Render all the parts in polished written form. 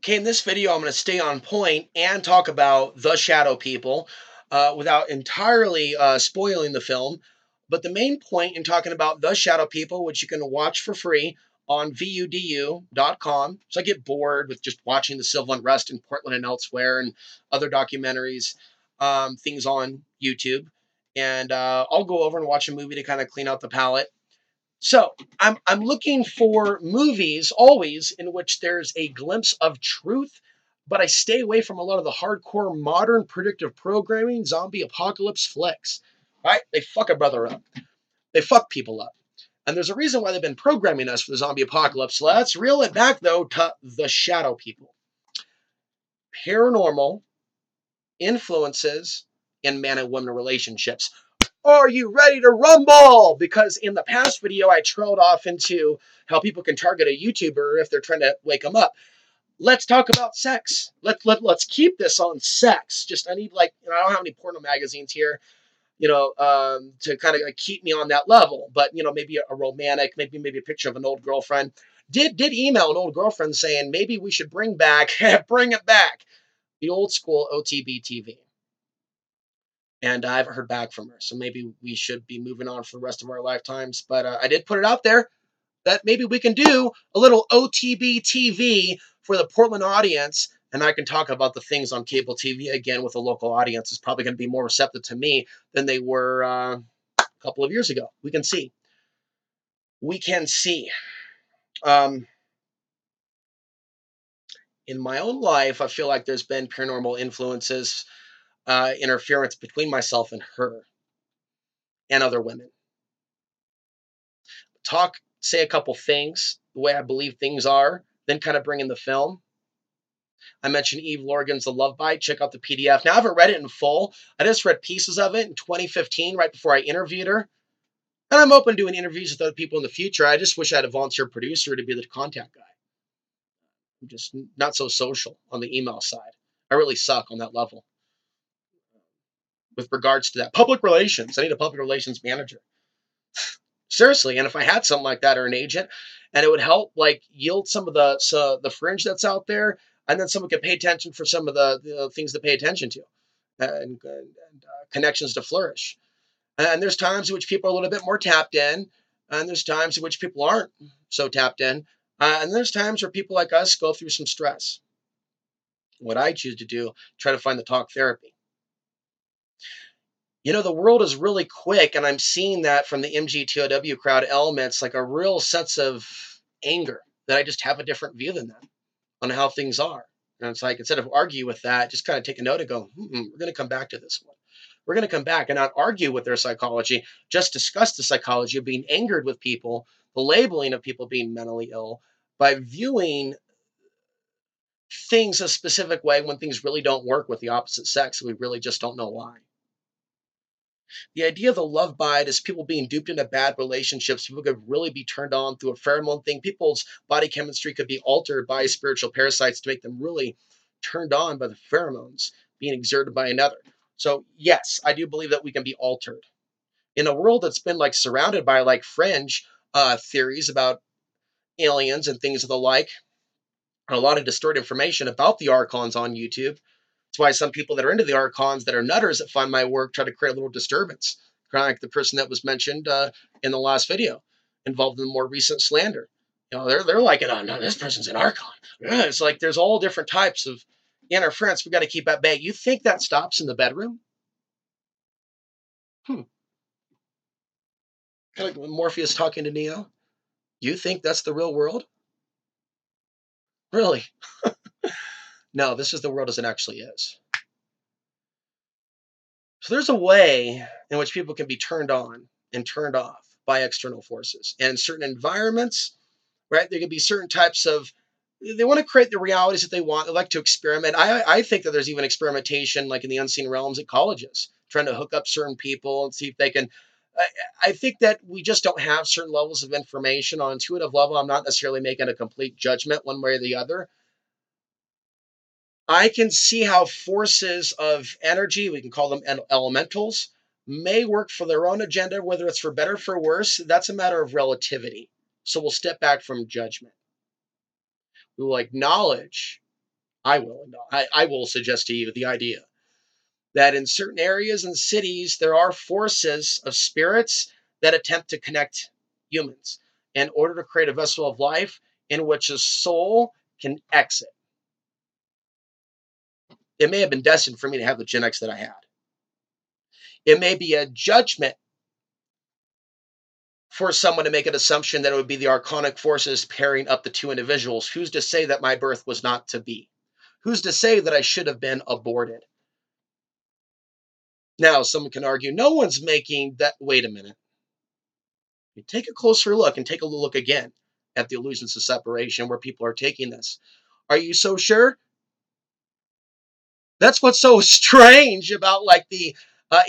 Okay, in this video, I'm going to stay on point and talk about the shadow people without entirely spoiling the film. But the main point in talking about the shadow people, which you can watch for free on vudu.com. So I get bored with just watching the civil unrest in Portland and elsewhere and other documentaries, things on YouTube. And I'll go over and watch a movie to kind of clean out the palate. So I'm looking for movies always in which there's a glimpse of truth, but I stay away from a lot of the hardcore modern predictive programming zombie apocalypse flicks. Right? They fuck a brother up. They fuck people up. And there's a reason why they've been programming us for the zombie apocalypse. Let's reel it back though to the shadow people. Paranormal influences in man and woman relationships. Are you ready to rumble? Because in the past video, I trailed off into how people can target a YouTuber if they're trying to wake them up. Let's talk about sex. Let's keep this on sex. Just I need I don't have any porno magazines here, to kind of keep me on that level. But maybe a romantic, maybe a picture of an old girlfriend. Did email an old girlfriend saying maybe we should bring it back, the old school OTB TV. And I haven't heard back from her. So maybe we should be moving on for the rest of our lifetimes. But I did put it out there that maybe we can do a little OTB TV for the Portland audience. And I can talk about the things on cable TV again with a local audience. It's probably going to be more receptive to me than they were a couple of years ago. We can see. In my own life, I feel like there's been paranormal influences, interference between myself and her and other women. Say a couple things, the way I believe things are, then kind of bring in the film. I mentioned Eve Lorgan's The Love Bite. Check out the PDF. Now, I haven't read it in full. I just read pieces of it in 2015, right before I interviewed her. And I'm open to doing interviews with other people in the future. I just wish I had a volunteer producer to be the contact guy. I'm just not so social on the email side. I really suck on that level. With regards to that. Public relations. I need a public relations manager. Seriously, and if I had something like that or an agent, and it would help yield some of the fringe that's out there, and then someone could pay attention for some of the things to pay attention to, and connections to flourish. And there's times in which people are a little bit more tapped in, and there's times in which people aren't so tapped in, and there's times where people like us go through some stress. What I choose to do, try to find the talk therapy. The world is really quick, and I'm seeing that from the MGTOW crowd elements, like a real sense of anger that I just have a different view than them on how things are. And it's like, instead of argue with that, just kind of take a note and go, we're going to come back to this one. We're going to come back and not argue with their psychology, just discuss the psychology of being angered with people, the labeling of people being mentally ill, by viewing things a specific way when things really don't work with the opposite sex. We really just don't know why. The idea of the love bite is people being duped into bad relationships. People could really be turned on through a pheromone thing. People's body chemistry could be altered by spiritual parasites to make them really turned on by the pheromones being exerted by another. So yes, I do believe that we can be altered. In a world that's been surrounded by fringe theories about aliens and things of the like, and a lot of distorted information about the archons on YouTube. That's why some people that are into the archons that are nutters that find my work try to create a little disturbance. Kind of like the person that was mentioned in the last video, involved in the more recent slander. They're like, oh no, this person's an archon. It's like there's all different types of interference we got to keep at bay. You think that stops in the bedroom? Kind of like when Morpheus talking to Neo. You think that's the real world? Really? No, this is the world as it actually is. So there's a way in which people can be turned on and turned off by external forces. And in certain environments, right, there can be certain types of, they want to create the realities that they want. They like to experiment. I think that there's even experimentation in the unseen realms at colleges, trying to hook up certain people and see if they can. I think that we just don't have certain levels of information on intuitive level. I'm not necessarily making a complete judgment one way or the other. I can see how forces of energy, we can call them elementals, may work for their own agenda, whether it's for better or for worse. That's a matter of relativity. So we'll step back from judgment. We will acknowledge I will suggest to you the idea that in certain areas and cities, there are forces of spirits that attempt to connect humans in order to create a vessel of life in which a soul can exit. It may have been destined for me to have the Gen X that I had. It may be a judgment for someone to make an assumption that it would be the archonic forces pairing up the two individuals. Who's to say that my birth was not to be? Who's to say that I should have been aborted? Now, someone can argue, no one's making that. Wait a minute. You take a closer look and take a look again at the illusions of separation where people are taking this. Are you so sure? That's what's so strange about like the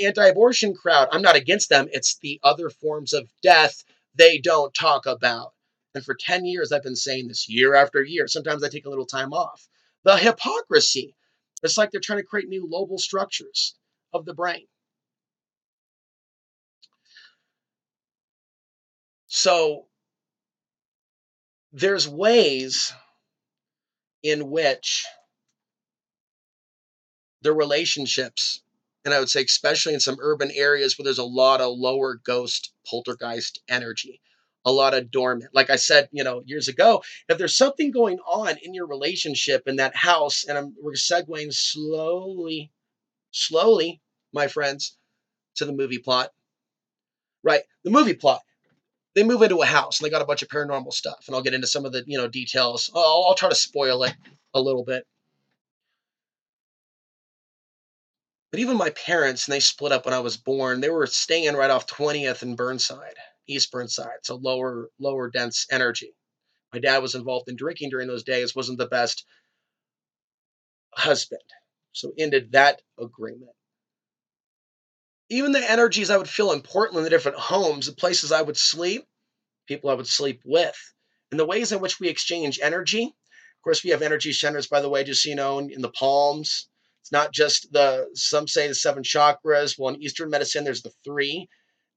anti-abortion crowd. I'm not against them. It's the other forms of death they don't talk about. And for 10 years, I've been saying this year after year. Sometimes I take a little time off. The hypocrisy. It's like they're trying to create new lobal structures of the brain. So there's ways in which the relationships, and I would say especially in some urban areas where there's a lot of lower ghost poltergeist energy, a lot of dormant, like I said, years ago, if there's something going on in your relationship in that house, and we're segueing slowly, my friends, to the movie plot, right? The movie plot, they move into a house and they got a bunch of paranormal stuff, and I'll get into some of the details. I'll try to spoil it a little bit. But even my parents, and they split up when I was born, they were staying right off 20th and Burnside, East Burnside, so lower dense energy. My dad was involved in drinking during those days, wasn't the best husband. So ended that agreement. Even the energies I would feel in Portland, the different homes, the places I would sleep, people I would sleep with, and the ways in which we exchange energy. Of course, we have energy centers, by the way, just so you know, in the palms. It's not just some say the 7 chakras. Well, in Eastern medicine, there's the 3.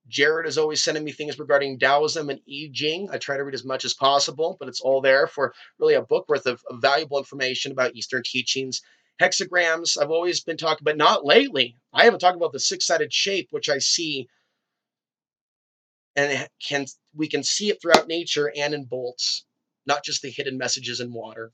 Jared is always sending me things regarding Taoism and I Ching. I try to read as much as possible, but it's all there for really a book worth of valuable information about Eastern teachings. Hexagrams, I've always been talking, but not lately. I haven't talked about the 6-sided shape, which I see, and we can see it throughout nature and in bolts, not just the hidden messages in water.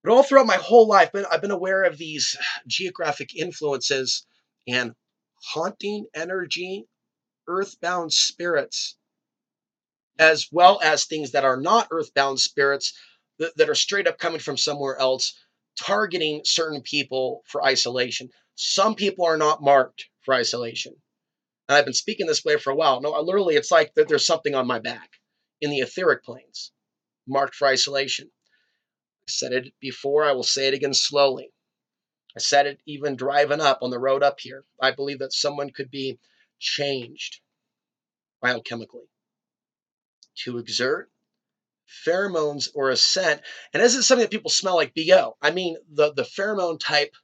But all throughout my whole life, I've been aware of these geographic influences and haunting energy, earthbound spirits, as well as things that are not earthbound spirits that are straight up coming from somewhere else, targeting certain people for isolation. Some people are not marked for isolation. And I've been speaking this way for a while. No, literally, it's like that there's something on my back in the etheric planes, marked for isolation. I said it before, I will say it again slowly. I said it even driving up on the road up here. I believe that someone could be changed biochemically to exert pheromones or a scent. And this is something that people smell like BO. I mean, the pheromone type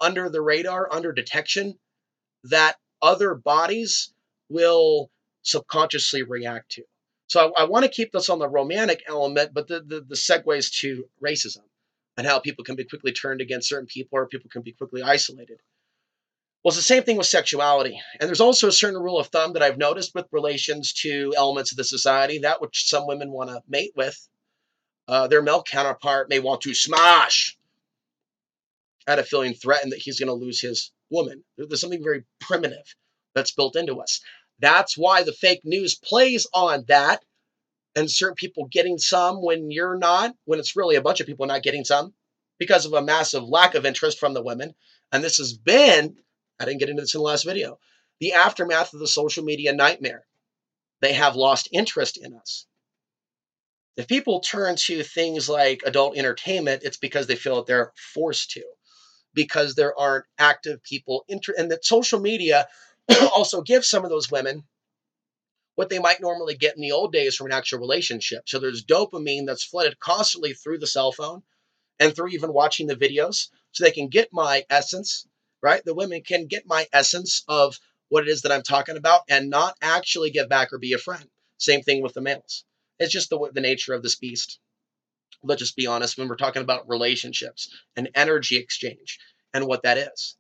under the radar, under detection, that other bodies will subconsciously react to. So I want to keep this on the romantic element, but the segues to racism and how people can be quickly turned against certain people or people can be quickly isolated. Well, it's the same thing with sexuality. And there's also a certain rule of thumb that I've noticed with relations to elements of the society, that which some women want to mate with, their male counterpart may want to smash out of feeling threatened that he's going to lose his woman. There's something very primitive that's built into us. That's why the fake news plays on that, and certain people getting some when you're not, when it's really a bunch of people not getting some because of a massive lack of interest from the women. And this has been, I didn't get into this in the last video, the aftermath of the social media nightmare. They have lost interest in us. If people turn to things like adult entertainment, it's because they feel that they're forced to, because there aren't active people, and that social media also gives some of those women what they might normally get in the old days from an actual relationship. So there's dopamine that's flooded constantly through the cell phone and through even watching the videos, so they can get my essence, right? The women can get my essence of what it is that I'm talking about and not actually give back or be a friend. Same thing with the males. It's just the nature of this beast. Let's just be honest when we're talking about relationships and energy exchange and what that is,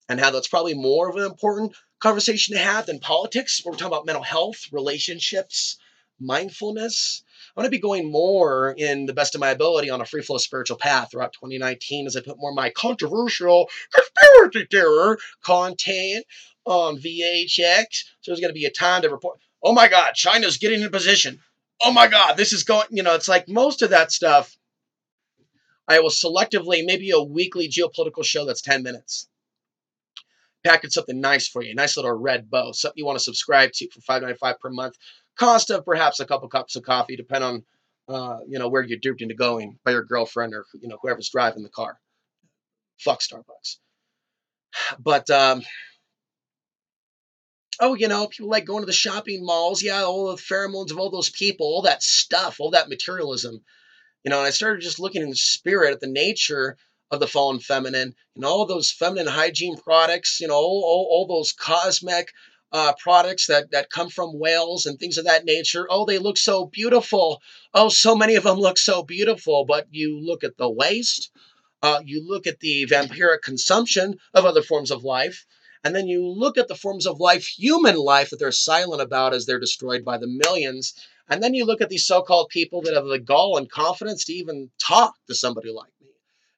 and how that's probably more of an important conversation to have than politics. We're talking about mental health, relationships, mindfulness. I'm going to be going more in the best of my ability on a free flow spiritual path throughout 2019 as I put more of my controversial conspiracy theory content on VHX. So there's going to be a time to report, oh my God, China's getting in position. Oh my God, this is going, it's like most of that stuff. I will selectively, maybe a weekly geopolitical show that's 10 minutes. Package something nice for you, a nice little red bow, something you want to subscribe to for $5.95 per month. Cost of perhaps a couple cups of coffee, depending on where you're duped into going by your girlfriend or whoever's driving the car. Fuck Starbucks. But people like going to the shopping malls. Yeah, all the pheromones of all those people, all that stuff, all that materialism. And I started just looking in the spirit at the nature of the fallen feminine, all those feminine hygiene products, all those cosmetic products that come from whales and things of that nature. Oh, they look so beautiful. Oh, so many of them look so beautiful. But you look at the waste, you look at the vampiric consumption of other forms of life, and then you look at the forms of life, human life, that they're silent about as they're destroyed by the millions. And then you look at these so-called people that have the gall and confidence to even talk to somebody like me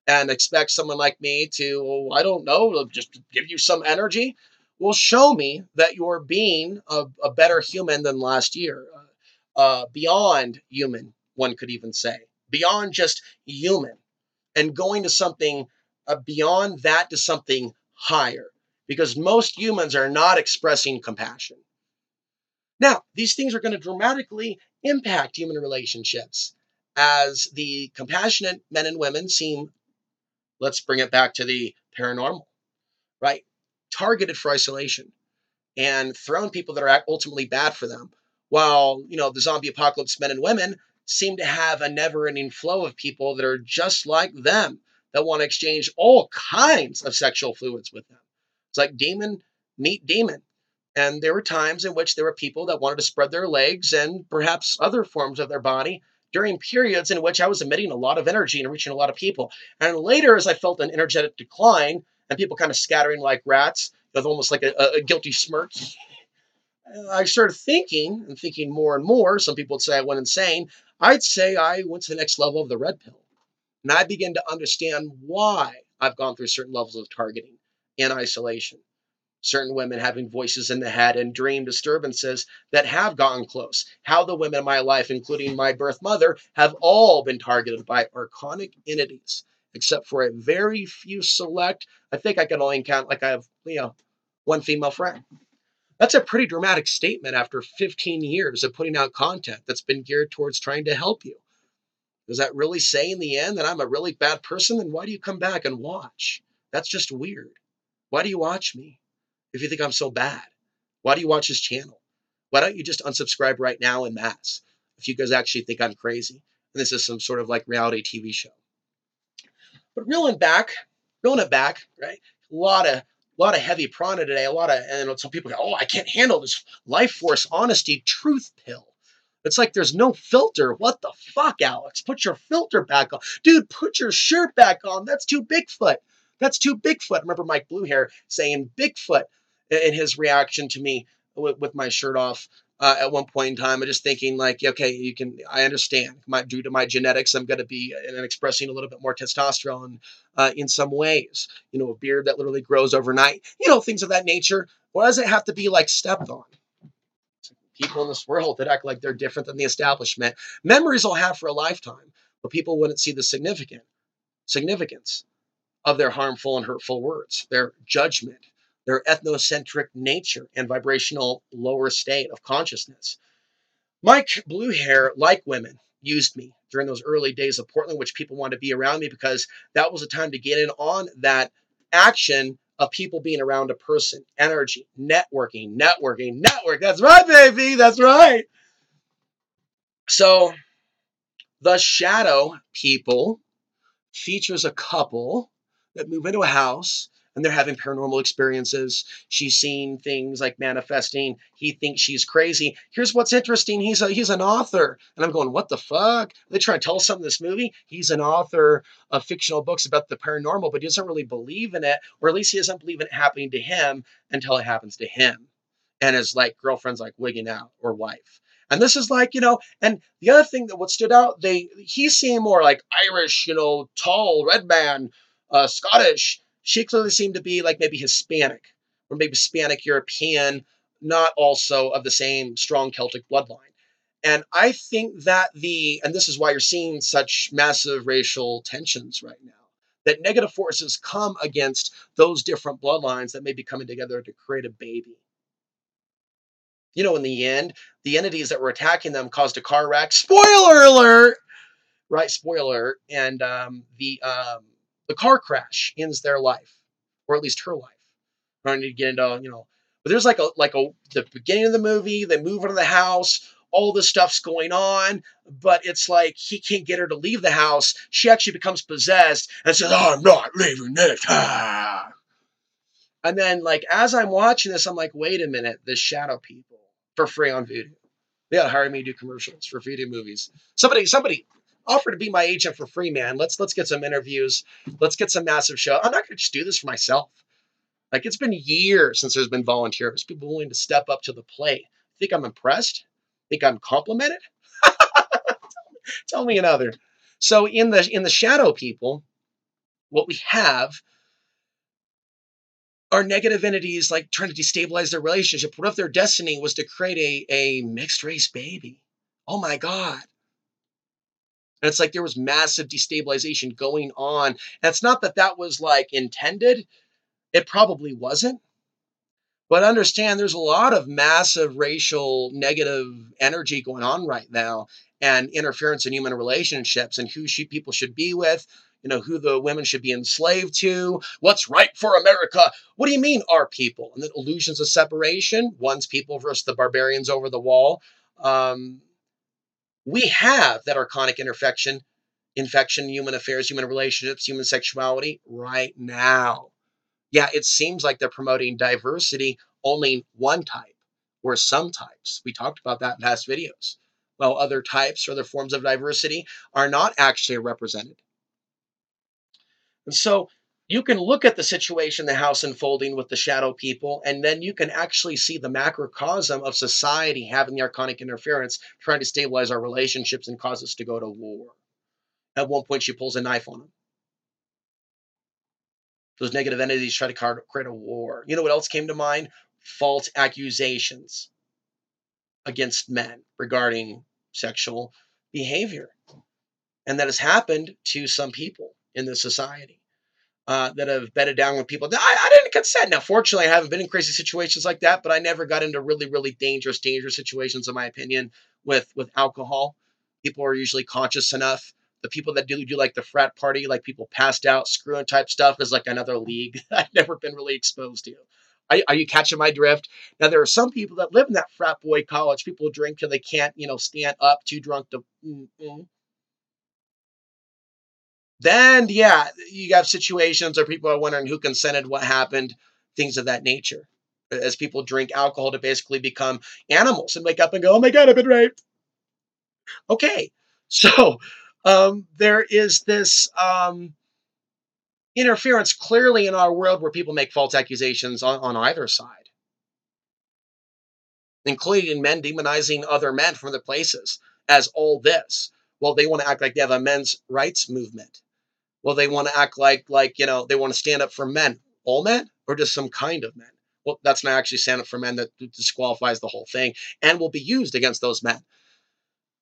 and expect someone like me to, I don't know, just give you some energy. Well, show me that you're being a better human than last year. Beyond human, one could even say. Beyond just human. And going to something beyond that to something higher. Because most humans are not expressing compassion. Now, these things are going to dramatically impact human relationships as the compassionate men and women seem, let's bring it back to the paranormal, right? Targeted for isolation and thrown people that are ultimately bad for them. While, the zombie apocalypse men and women seem to have a never ending flow of people that are just like them that want to exchange all kinds of sexual fluids with them. It's like demon meet demon. And there were times in which there were people that wanted to spread their legs and perhaps other forms of their body during periods in which I was emitting a lot of energy and reaching a lot of people. And later, as I felt an energetic decline and people kind of scattering like rats, with almost like a guilty smirk, I started thinking more and more. Some people would say I went insane. I'd say I went to the next level of the red pill. And I began to understand why I've gone through certain levels of targeting and isolation. Certain women having voices in the head and dream disturbances that have gotten close. How the women in my life, including my birth mother, have all been targeted by archonic entities, except for a very few select. I think I can only count, like I have, one female friend. That's a pretty dramatic statement after 15 years of putting out content that's been geared towards trying to help you. Does that really say in the end that I'm a really bad person? Then why do you come back and watch? That's just weird. Why do you watch me? If you think I'm so bad, why do you watch this channel? Why don't you just unsubscribe right now en masse if you guys actually think I'm crazy and this is some sort of like reality TV show? But reeling it back, right? A lot of heavy prana today. And some people go, oh, I can't handle this life force honesty truth pill. It's like there's no filter. What the fuck, Alex? Put your filter back on. Dude, put your shirt back on. That's too Bigfoot. That's too Bigfoot. I remember Mike Bluehair saying Bigfoot in his reaction to me with my shirt off at one point in time. I'm just thinking like, okay, I understand. Due to my genetics, I'm going to be expressing a little bit more testosterone in some ways. A beard that literally grows overnight. Things of that nature. Why does it have to be like stepped on? People in this world that act like they're different than the establishment. Memories they'll have for a lifetime, but people wouldn't see the significance of their harmful and hurtful words, their judgment, their ethnocentric nature and vibrational lower state of consciousness. Mike Bluehair, like women, used me during those early days of Portland, which people wanted to be around me because that was a time to get in on that action of people being around a person, energy, networking. That's right, baby. That's right. So the shadow people features a couple that move into a house and they're having paranormal experiences. She's seeing things like manifesting. He thinks she's crazy. Here's what's interesting. He's an author. And I'm going, what the fuck? Are they trying to tell us something in this movie? He's an author of fictional books about the paranormal, but he doesn't really believe in it, or at least he doesn't believe in it happening to him until it happens to him. And his like girlfriend's like wigging out, or wife. And this is like, and the other thing that what stood out, he's seeing more like Irish, tall, red man, Scottish. She clearly seemed to be like maybe Hispanic, or maybe Hispanic European, not also of the same strong Celtic bloodline. And I think that and this is why you're seeing such massive racial tensions right now, that negative forces come against those different bloodlines that may be coming together to create a baby. In the end, the entities that were attacking them caused a car wreck. Spoiler alert! Right, spoiler. And the car crash ends their life, or at least her life. I don't need to get into, but there's the beginning of the movie, they move into the house, all this stuff's going on, but it's like he can't get her to leave the house. She actually becomes possessed and says, "Oh, I'm not leaving this." And then, like, as I'm watching this, I'm like, wait a minute, the shadow people for free on Voodoo. They gotta hire me to do commercials for Voodoo movies. Somebody offer to be my agent for free, man. Let's get some interviews. Let's get some massive show. I'm not gonna just do this for myself. Like, it's been years since there's been volunteers, people willing to step up to the plate. Think I'm impressed? Think I'm complimented? Tell me another. So in the shadow people, what we have are negative entities like trying to destabilize their relationship. What if their destiny was to create a mixed race baby? Oh my God. And it's like there was massive destabilization going on. And it's not that was like intended. It probably wasn't. But understand there's a lot of massive racial negative energy going on right now, and interference in human relationships, and who people should be with, who the women should be enslaved to, what's right for America. What do you mean our people? And then illusions of separation, one's people versus the barbarians over the wall. We have that archonic infection, human affairs, human relationships, human sexuality right now. Yeah, it seems like they're promoting diversity, only one type or some types. We talked about that in past videos. While other types or other forms of diversity are not actually represented. And so you can look at the situation, the house unfolding with the shadow people, and then you can actually see the macrocosm of society having the archonic interference, trying to stabilize our relationships and cause us to go to war. At one point, she pulls a knife on him. Those negative entities try to create a war. You know what else came to mind? False accusations against men regarding sexual behavior. And that has happened to some people in this society that have bedded down with people. I didn't consent. Now, fortunately, I haven't been in crazy situations like that, but I never got into really, really dangerous situations, in my opinion, with alcohol. People are usually conscious enough. The people that do like the frat party, like people passed out, screwing type stuff, is like another league I've never been really exposed to. Are you catching my drift? Now, there are some people that live in that frat boy college. People drink till they can't, stand up, too drunk to. Then, yeah, you have situations where people are wondering who consented, what happened, things of that nature. As people drink alcohol to basically become animals and wake up and go, "Oh my God, I've been raped." Okay, so there is this interference clearly in our world where people make false accusations on either side, including men demonizing other men from other places as all this. Well, they want to act like they have a men's rights movement. Well, they want to act like they want to stand up for men. All men or just some kind of men? Well, that's not actually stand up for men. That disqualifies the whole thing and will be used against those men.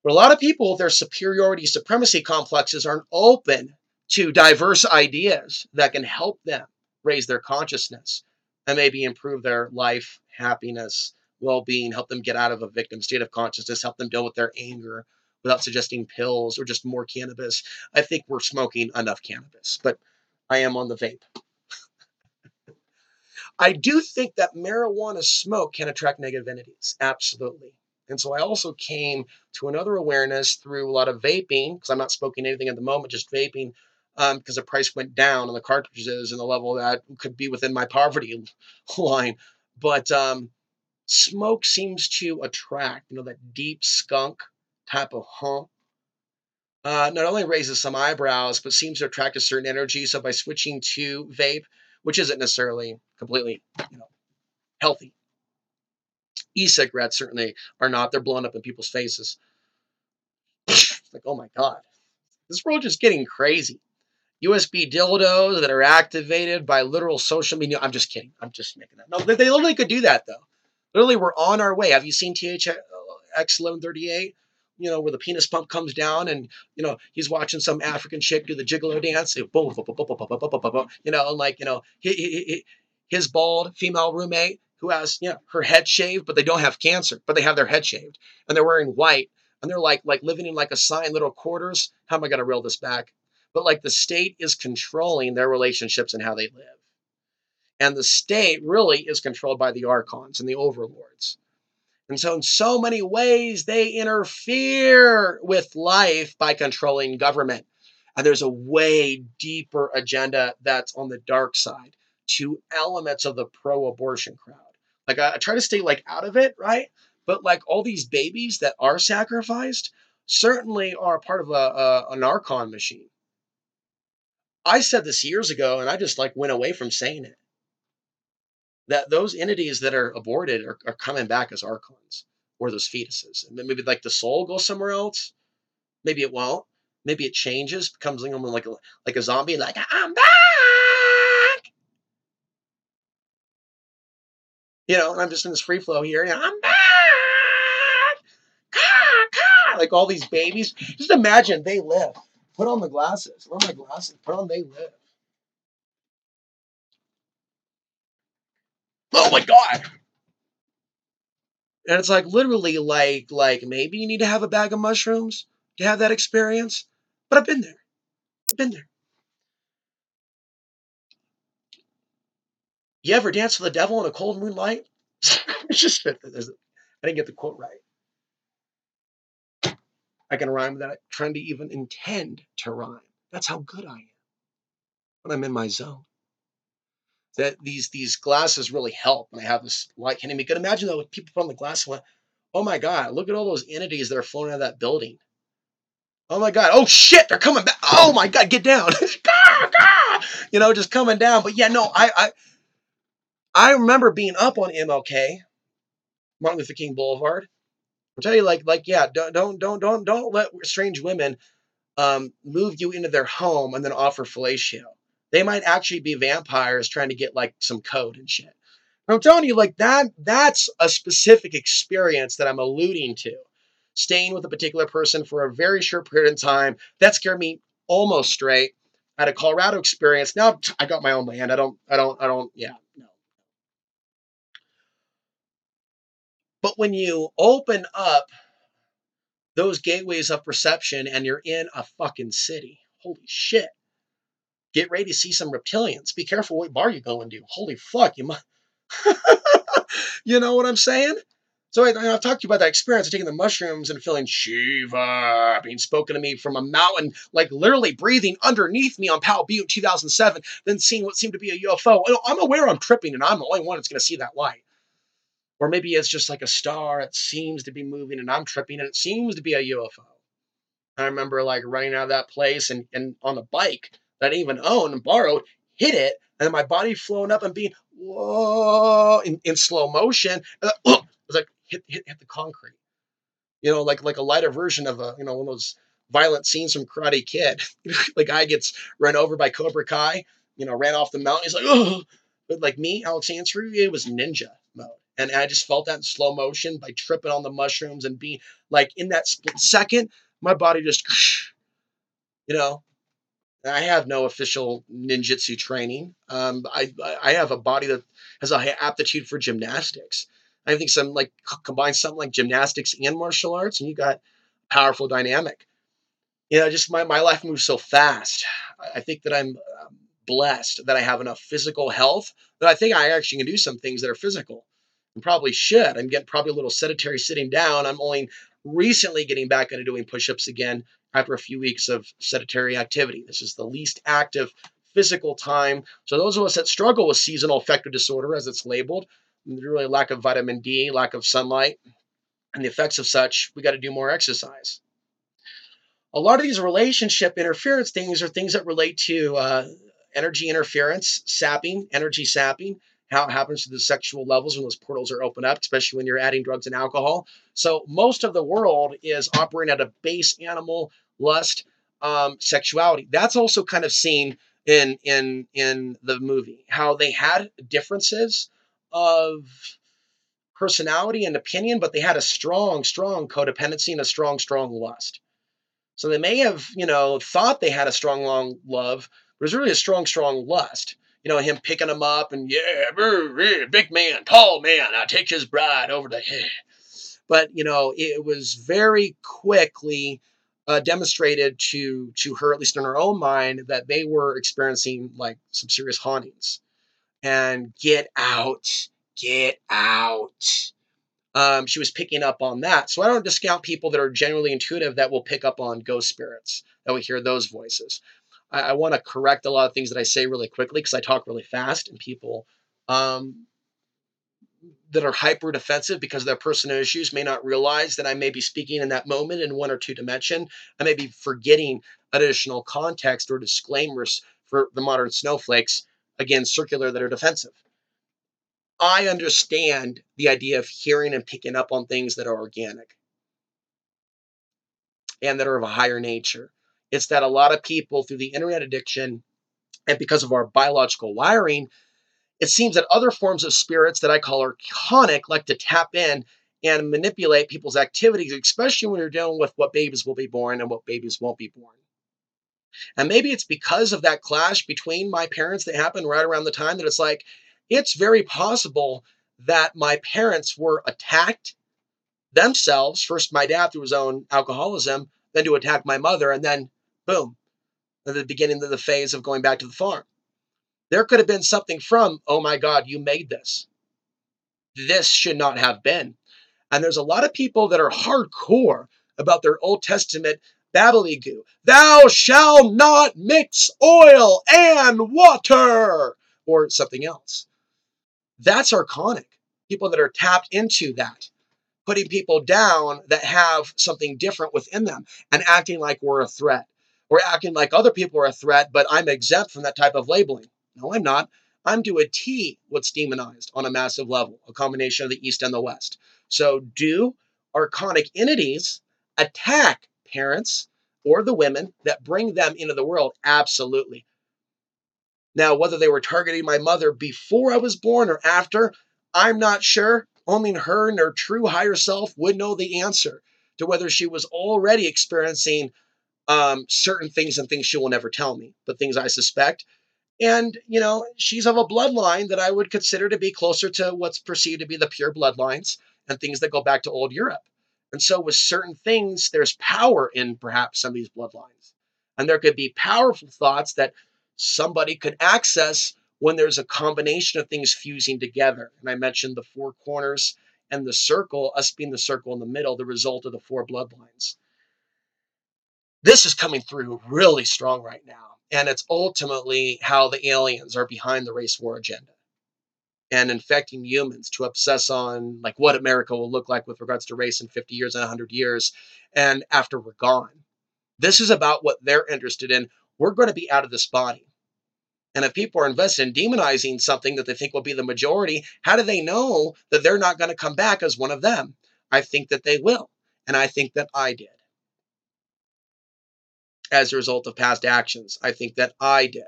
But a lot of people, their superiority supremacy complexes aren't open to diverse ideas that can help them raise their consciousness and maybe improve their life, happiness, well-being, help them get out of a victim state of consciousness, help them deal with their anger without suggesting pills or just more cannabis. I think we're smoking enough cannabis, but I am on the vape. I do think that marijuana smoke can attract negative entities. Absolutely. And so I also came to another awareness through a lot of vaping, because I'm not smoking anything at the moment, just vaping, because the price went down on the cartridges and the level that could be within my poverty line. But smoke seems to attract, that deep skunk type of hum. Not only raises some eyebrows, but seems to attract a certain energy. So by switching to vape, which isn't necessarily completely, healthy, e-cigarettes certainly are not. They're blowing up in people's faces. Like, oh my God, this world is getting crazy. USB dildos that are activated by literal social media. I'm just kidding. I'm just making that. No, they literally could do that though. Literally, we're on our way. Have you seen THX 1138? Where the penis pump comes down and, he's watching some African chick do the gigolo dance. And like, his bald female roommate who has, her head shaved, but they don't have cancer, but they have their head shaved and they're wearing white and they're like living in like assigned little quarters. How am I going to reel this back? But like the state is controlling their relationships and how they live. And the state really is controlled by the archons and the overlords. And so in so many ways, they interfere with life by controlling government. And there's a way deeper agenda that's on the dark side to elements of the pro-abortion crowd. Like I try to stay like out of it, right? But like all these babies that are sacrificed certainly are part of an archon machine. I said this years ago, and I just like went away from saying it, that those entities that are aborted are coming back as archons or those fetuses. And then maybe like the soul goes somewhere else. Maybe it won't. Maybe it changes, becomes like a zombie, like, I'm back! And I'm just in this free flow here. I'm back! Caw, caw! Like all these babies. Just imagine they live. Put on the glasses. Wear my glasses. Put on they live. Oh my God. And it's like literally like maybe you need to have a bag of mushrooms to have that experience. But I've been there. I've been there. You ever dance with the devil in a cold moonlight? It's just I didn't get the quote right. I can rhyme without trying to even intend to rhyme. That's how good I am when I'm in my zone. That these glasses really help when I have this light hitting me. You can imagine though, if people put on the glass and went, oh my God, look at all those entities that are floating out of that building. Oh my God. Oh shit, they're coming back. Oh my God, get down. Just coming down. But yeah, no, I remember being up on MLK, Martin Luther King Boulevard. I'll tell you, yeah, don't let strange women move you into their home and then offer fellatio. They might actually be vampires trying to get like some code and shit. And I'm telling you, like that's a specific experience that I'm alluding to. Staying with a particular person for a very short period of time, that scared me almost straight. I had a Colorado experience. Now I got my own land. I don't, yeah, no. But when you open up those gateways of perception and you're in a fucking city, holy shit. Get ready to see some reptilians. Be careful what bar you go into. Holy fuck, you might. You know what I'm saying? So I've talked to you about that experience of taking the mushrooms and feeling Shiva being spoken to me from a mountain, like literally breathing underneath me on Powell Butte in 2007, then seeing what seemed to be a UFO. I'm aware I'm tripping and I'm the only one that's going to see that light. Or maybe it's just like a star. It seems to be moving and I'm tripping and it seems to be a UFO. I remember like running out of that place and on a bike that I didn't even own and borrowed, hit it, and then my body flowing up and being whoa in slow motion. And it was like hit the concrete. Like a lighter version of one of those violent scenes from Karate Kid. The guy gets run over by Cobra Kai, ran off the mountain. He's like, oh, but like me, Alex Ansary, it was ninja mode. And I just felt that in slow motion by tripping on the mushrooms and being like in that split second, my body just, I have no official ninjutsu training. I have a body that has an aptitude for gymnastics. I think some like combine something like gymnastics and martial arts, and you got powerful dynamic. Just my life moves so fast. I think that I'm blessed that I have enough physical health that I think I actually can do some things that are physical. And probably should. I'm getting probably a little sedentary sitting down. I'm only recently getting back into doing push-ups again after a few weeks of sedentary activity. This is the least active physical time. So those of us that struggle with seasonal affective disorder, as it's labeled, really lack of vitamin D, lack of sunlight, and the effects of such, we got to do more exercise. A lot of these relationship interference things are things that relate to energy interference, sapping, energy sapping, how it happens to the sexual levels when those portals are open up, especially when you're adding drugs and alcohol. So most of the world is operating at a base animal lust sexuality. That's also kind of seen in the movie, how they had differences of personality and opinion, but they had a strong, strong codependency and a strong, strong lust. So they may have, thought they had a strong, long love, but it was really a strong, strong lust. Him picking him up and, yeah, big man, tall man, I take his bride over the head. But, it was very quickly demonstrated to her, at least in her own mind, that they were experiencing like some serious hauntings. And get out. She was picking up on that. So I don't discount people that are genuinely intuitive that will pick up on ghost spirits, that will hear those voices. I want to correct a lot of things that I say really quickly because I talk really fast, and people that are hyper defensive because of their personal issues may not realize that I may be speaking in that moment in one or two dimension. I may be forgetting additional context or disclaimers for the modern snowflakes, again, circular, that are defensive. I understand the idea of hearing and picking up on things that are organic and that are of a higher nature. It's that a lot of people, through the internet addiction and because of our biological wiring, it seems that other forms of spirits that I call archonic like to tap in and manipulate people's activities, especially when you're dealing with what babies will be born and what babies won't be born. And maybe it's because of that clash between my parents that happened right around the time that it's like, it's very possible that my parents were attacked themselves, first my dad through his own alcoholism, then to attack my mother, and then boom, at the beginning of the phase of going back to the farm. There could have been something from, oh my God, you made this. This should not have been. And there's a lot of people that are hardcore about their Old Testament babblygoo. Thou shalt not mix oil and water, or something else. That's archonic. People that are tapped into that, putting people down that have something different within them and acting like we're a threat, or acting like other people are a threat, but I'm exempt from that type of labeling. No, I'm not. I'm to a T what's demonized on a massive level, a combination of the East and the West. So do archonic entities attack parents or the women that bring them into the world? Absolutely. Now, whether they were targeting my mother before I was born or after, I'm not sure. Only her and her true higher self would know the answer to whether she was already experiencing certain things and things she will never tell me, but things I suspect. And, she's of a bloodline that I would consider to be closer to what's perceived to be the pure bloodlines and things that go back to old Europe. And so with certain things, there's power in perhaps some of these bloodlines. And there could be powerful thoughts that somebody could access when there's a combination of things fusing together. And I mentioned the four corners and the circle, us being the circle in the middle, the result of the four bloodlines. This is coming through really strong right now. And it's ultimately how the aliens are behind the race war agenda and infecting humans to obsess on like what America will look like with regards to race in 50 years and 100 years and after we're gone. This is about what they're interested in. We're going to be out of this body. And if people are invested in demonizing something that they think will be the majority, how do they know that they're not going to come back as one of them? I think that they will. And I think that I did. As a result of past actions, I think that I did.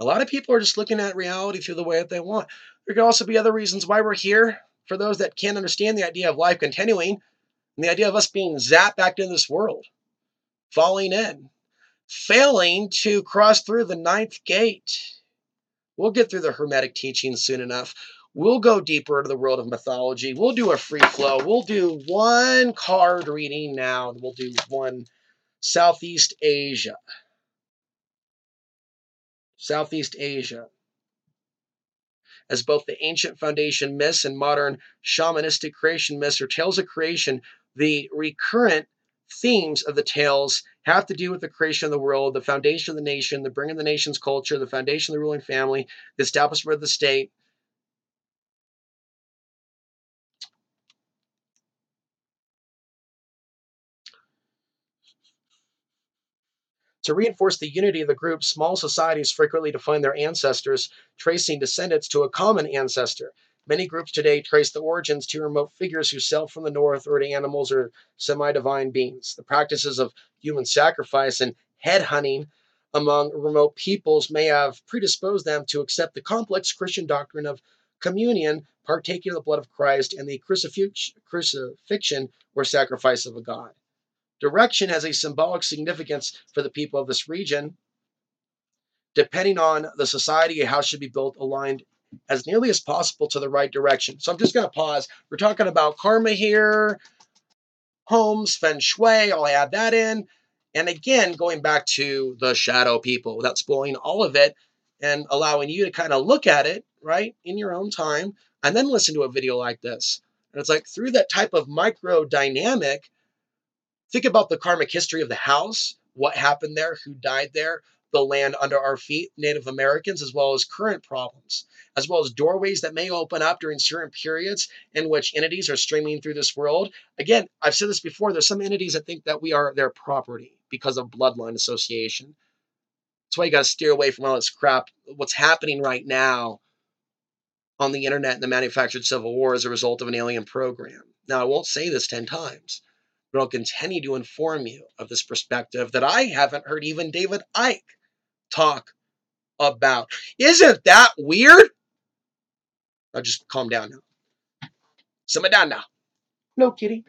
A lot of people are just looking at reality through the way that they want. There could also be other reasons why we're here. For those that can't understand the idea of life continuing and the idea of us being zapped back into this world, falling in, failing to cross through the ninth gate. We'll get through the Hermetic teachings soon enough. We'll go deeper into the world of mythology. We'll do a free flow. We'll do one card reading now. We'll do one Southeast Asia. Southeast Asia. As both the ancient foundation myths and modern shamanistic creation myths are tales of creation, the recurrent themes of the tales have to do with the creation of the world, the foundation of the nation, the bringing of the nation's culture, the foundation of the ruling family, the establishment of the state. To reinforce the unity of the group, small societies frequently define their ancestors, tracing descendants to a common ancestor. Many groups today trace the origins to remote figures who sailed from the north or to animals or semi divine beings. The practices of human sacrifice and head hunting among remote peoples may have predisposed them to accept the complex Christian doctrine of communion, partaking of the blood of Christ, and the crucifixion or sacrifice of a god. Direction has a symbolic significance for the people of this region, depending on the society a house should be built aligned as nearly as possible to the right direction. So I'm just going to pause. We're talking about karma here, homes, feng shui. I'll add that in. And again, going back to the shadow people without spoiling all of it and allowing you to kind of look at it, right, in your own time, and then listen to a video like this. And it's like through that type of micro dynamic, think about the karmic history of the house, what happened there, who died there, the land under our feet, Native Americans, as well as current problems, as well as doorways that may open up during certain periods in which entities are streaming through this world. Again, I've said this before, there's some entities that think that we are their property because of bloodline association. That's why you got to steer away from all this crap. What's happening right now on the internet and the manufactured civil war as a result of an alien program. Now, I won't say this 10 times, but I'll continue to inform you of this perspective that I haven't heard even David Icke talk about. Isn't that weird? I'll just calm down now. Simmer down now. No, kitty.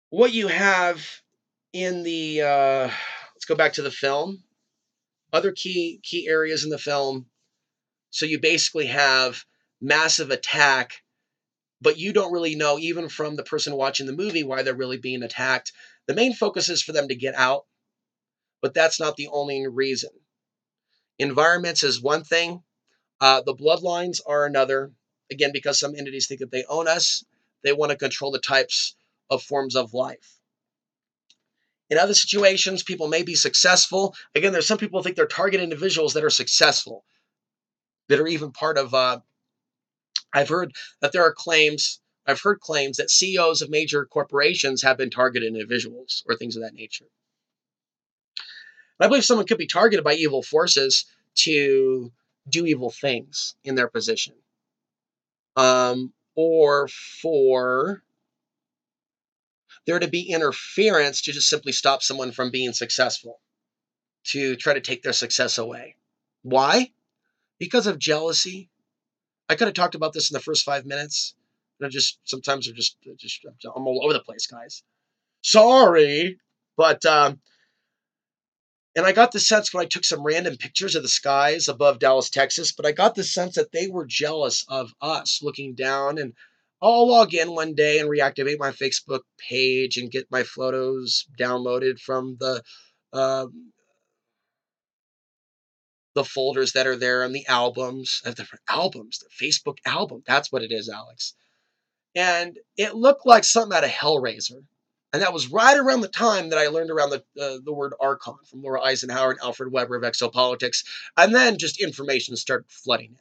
What you have in the, let's go back to the film. Other key areas in the film. So you basically have massive attack, but you don't really know, even from the person watching the movie, why they're really being attacked. The main focus is for them to get out, but that's not the only reason. Environments is one thing. The bloodlines are another. Again, because some entities think that they own us, they want to control the types of forms of life. In other situations, people may be successful. Again, there's some people who think they're target individuals that are successful, that are even part of, I've heard that there are claims, I've heard claims that CEOs of major corporations have been targeted individuals or things of that nature. And I believe someone could be targeted by evil forces to do evil things in their position. Or for there to be interference to just simply stop someone from being successful, to try to take their success away. Why? Because of jealousy. I could have talked about this in the first 5 minutes. And sometimes I'm all over the place, guys. Sorry. But, and I got the sense when I took some random pictures of the skies above Dallas, Texas, but I got the sense that they were jealous of us looking down. And I'll log in one day and reactivate my Facebook page and get my photos downloaded from the folders that are there and the albums, the Facebook album. That's what it is, Alex. And it looked like something out of Hellraiser. And that was right around the time that I learned around the word archon from Laura Eisenhower and Alfred Weber of Exopolitics. And then just information started flooding in.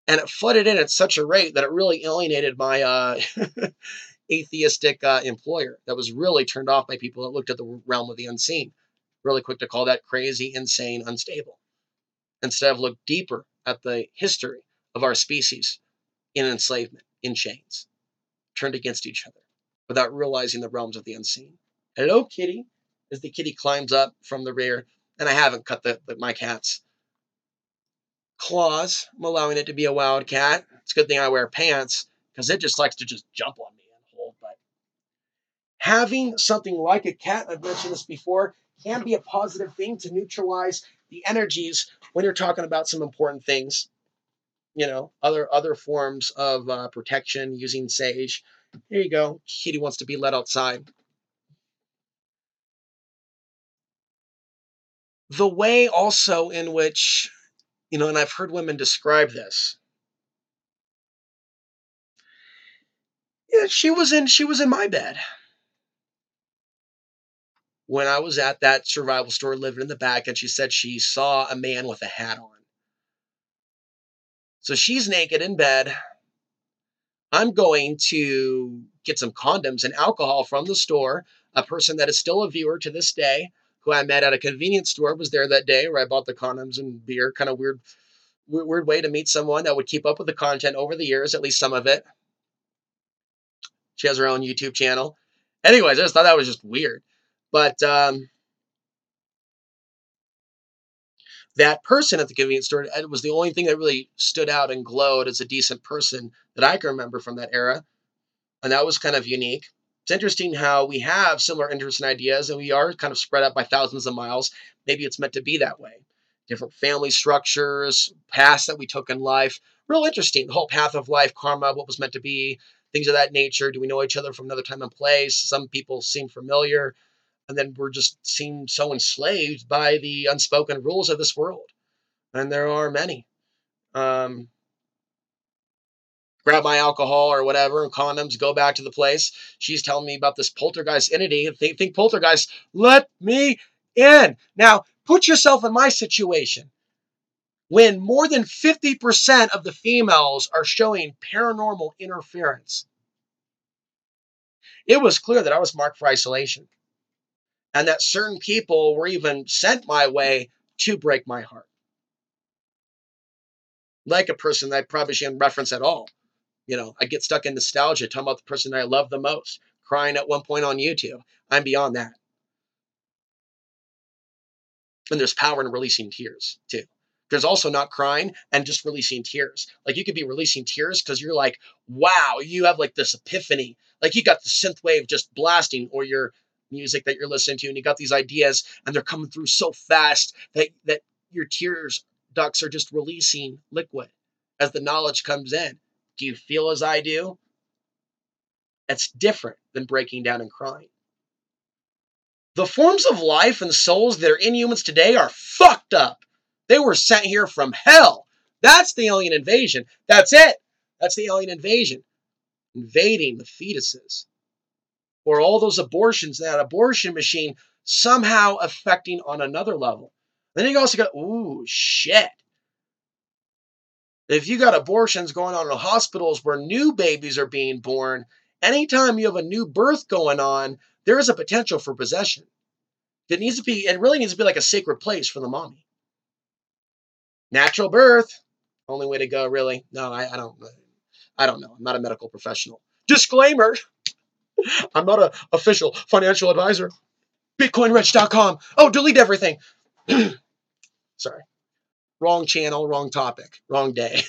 And it flooded in at such a rate that it really alienated my atheistic employer that was really turned off by people that looked at the realm of the unseen. Really quick to call that crazy, insane, unstable. Instead of look deeper at the history of our species in enslavement, in chains, turned against each other, without realizing the realms of the unseen. Hello, kitty, as the kitty climbs up from the rear. And I haven't cut my cat's claws. I'm allowing it to be a wild cat. It's a good thing I wear pants, because it just likes to just jump on me and hold. But having something like a cat, I've mentioned this before, can be a positive thing to neutralize the energies when you're talking about some important things. Other forms of protection using sage. There you go. Kitty wants to be let outside. The way also in which, and I've heard women describe this. Yeah, she was in my bed when I was at that survival store living in the back, and she said she saw a man with a hat on. So she's naked in bed. I'm going to get some condoms and alcohol from the store. A person that is still a viewer to this day, who I met at a convenience store, was there that day where I bought the condoms and beer. Kind of weird way to meet someone that would keep up with the content over the years, at least some of it. She has her own YouTube channel. Anyways, I just thought that was just weird. But that person at the convenience store, it was the only thing that really stood out and glowed as a decent person that I can remember from that era. And that was kind of unique. It's interesting how we have similar interests and ideas, and we are kind of spread out by thousands of miles. Maybe it's meant to be that way. Different family structures, paths that we took in life. Real interesting. The whole path of life, karma, what was meant to be, things of that nature. Do we know each other from another time and place? Some people seem familiar, and then we're just seem so enslaved by the unspoken rules of this world. And there are many. Grab my alcohol or whatever and condoms, go back to the place. She's telling me about this poltergeist entity. If they think poltergeist, let me in. Now, put yourself in my situation. When more than 50% of the females are showing paranormal interference, it was clear that I was marked for isolation and that certain people were even sent my way to break my heart. Like a person that I probably shouldn't reference at all. I get stuck in nostalgia talking about the person I love the most, crying at one point on YouTube. I'm beyond that. And there's power in releasing tears, too. There's also not crying and just releasing tears. Like, you could be releasing tears because you're like, wow, you have like this epiphany. Like, you got the synth wave just blasting, or your music that you're listening to, and you got these ideas, and they're coming through so fast that your tears ducts are just releasing liquid as the knowledge comes in. Do you feel as I do? It's different than breaking down and crying. The forms of life and souls that are in humans today are fucked up. They were sent here from hell. That's the alien invasion. That's it. That's the alien invasion. Invading the fetuses. Or all those abortions, that abortion machine somehow affecting on another level. Then you also go, ooh, shit. If you got abortions going on in hospitals where new babies are being born, anytime you have a new birth going on, there is a potential for possession. It really needs to be like a sacred place for the mommy. Natural birth, only way to go, really. No, I don't know. I'm not a medical professional. Disclaimer, I'm not an official financial advisor. BitcoinRich.com. Oh, delete everything. Sorry. Wrong channel, wrong topic, wrong day.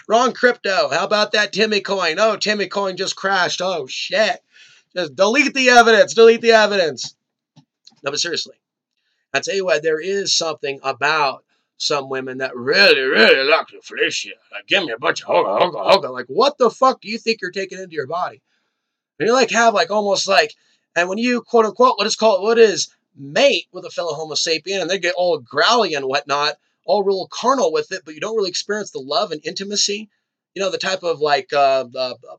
Wrong crypto. How about that Timmy coin? Oh, Timmy coin just crashed. Oh, shit. Just delete the evidence. Delete the evidence. No, but seriously, I tell you what, there is something about some women that really, really like to flesh you. Like, give me a bunch of hoga, hoga, hoga. Like, what the fuck do you think you're taking into your body? And you like have like almost like, and when you quote unquote, what is mate with a fellow Homo sapien, and they get all growly and whatnot, all real carnal with it, but you don't really experience the love and intimacy, the type of like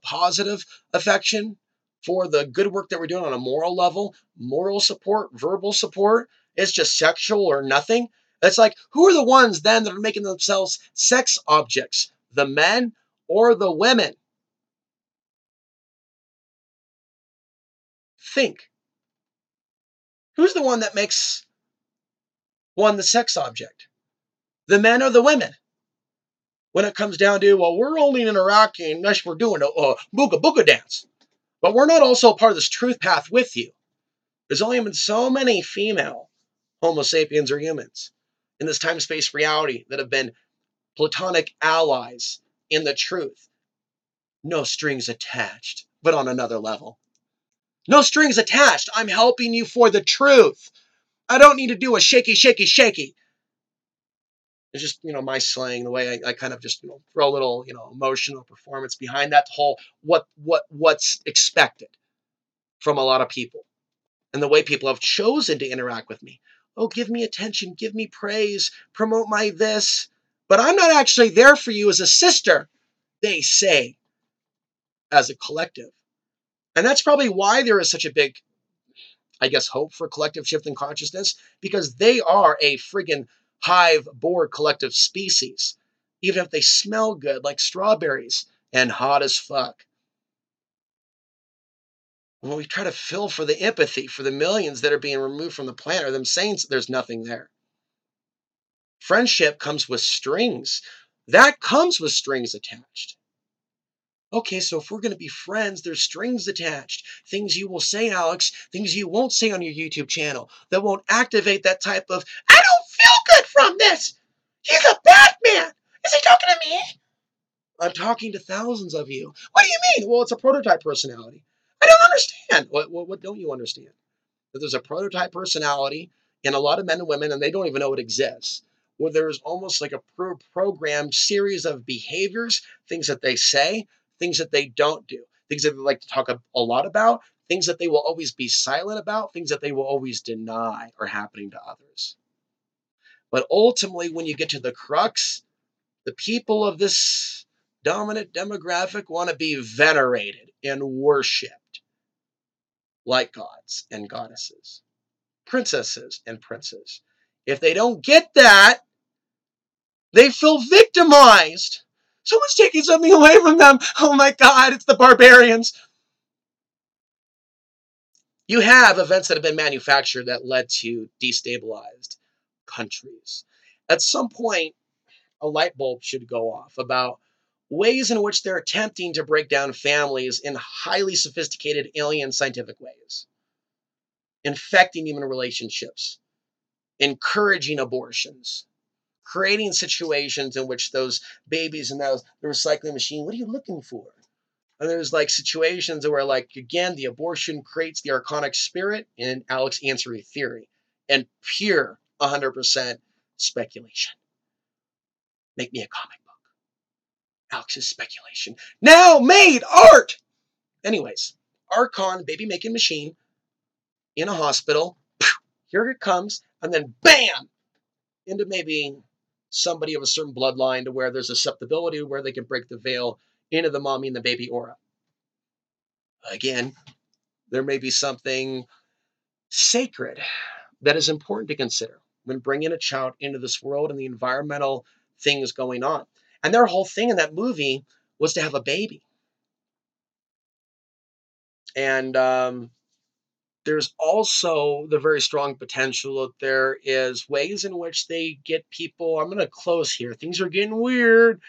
positive affection for the good work that we're doing on a moral level, moral support, verbal support. It's just sexual or nothing. It's like, who are the ones then that are making themselves sex objects? The men or the women? Think. Who's the one that makes one the sex object? The men or the women? When it comes down to, well, we're only interacting unless we're doing a booga booga dance. But we're not also part of this truth path with you. There's only been so many female Homo sapiens or humans in this time-space reality that have been platonic allies in the truth. No strings attached, but on another level. No strings attached. I'm helping you for the truth. I don't need to do a shaky, shaky, shaky. It's just, my slang, the way I kind of just, throw a little, emotional performance behind that whole what's expected from a lot of people. And the way people have chosen to interact with me. Oh, give me attention, give me praise, promote my this. But I'm not actually there for you as a sister, they say. as a collective. And that's probably why there is such a big, I guess, hope for collective shift in consciousness, because they are a friggin' hive board collective species, even if they smell good like strawberries and hot as fuck. When we try to fill for the empathy for the millions that are being removed from the planet, or them saying there's nothing there. Friendship comes with strings. That comes with strings attached. Okay, so if we're going to be friends, there's strings attached. Things you will say, Alex, things you won't say on your YouTube channel that won't activate that type of, I don't feel good from this. He's a bad man. Is he talking to me? I'm talking to thousands of you. What do you mean? Well, it's a prototype personality. I don't understand. What don't you understand? That there's a prototype personality in a lot of men and women, and they don't even know it exists, where there's almost like a programmed series of behaviors, things that they say, things that they don't do, things that they like to talk a lot about, things that they will always be silent about, things that they will always deny are happening to others. But ultimately, when you get to the crux, the people of this dominant demographic want to be venerated and worshipped like gods and goddesses, princesses and princes. If they don't get that, they feel victimized. Someone's taking something away from them. Oh my God, it's the barbarians. You have events that have been manufactured that led to destabilized countries. At some point, a light bulb should go off about ways in which they're attempting to break down families in highly sophisticated alien scientific ways, infecting human relationships, encouraging abortions, creating situations in which those babies in the recycling machine, what are you looking for? And there's like situations where, like, again, the abortion creates the archonic spirit in Alex Ansary theory, and pure 100% speculation. Make me a comic book. Alex's speculation. Now made art! Anyways, archon, baby making machine, in a hospital. Here it comes, and then bam! Into maybe somebody of a certain bloodline to where there's susceptibility where they can break the veil into the mommy and the baby aura. Again, there may be something sacred that is important to consider when bringing a child into this world and the environmental things going on. And their whole thing in that movie was to have a baby. And there's also the very strong potential that there is ways in which they get people. I'm going to close here. Things are getting weird.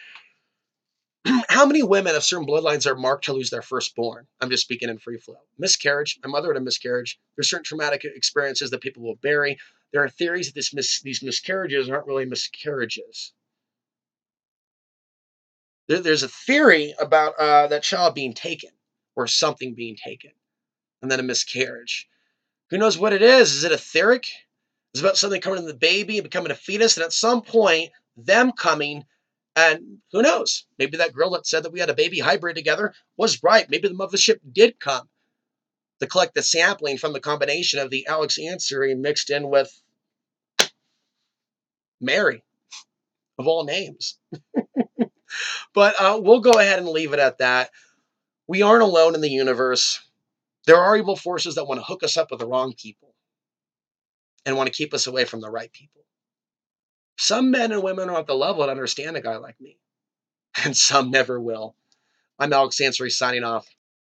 How many women of certain bloodlines are marked to lose their firstborn? I'm just speaking in free flow. Miscarriage. My mother had a miscarriage. There's certain traumatic experiences that people will bury. There are theories that these miscarriages aren't really miscarriages. There's a theory about that child being taken or something being taken and then a miscarriage. Who knows what it is? Is it etheric? Is it about something coming in the baby and becoming a fetus? And at some point, them coming, and who knows? Maybe that girl that said that we had a baby hybrid together was right. Maybe the mothership did come to collect the sampling from the combination of the Alex Ansary mixed in with Mary, of all names. But we'll go ahead and leave it at that. We aren't alone in the universe. There are evil forces that want to hook us up with the wrong people and want to keep us away from the right people. Some men and women are at the level to understand a guy like me, and some never will. I'm Alex Ansary signing off.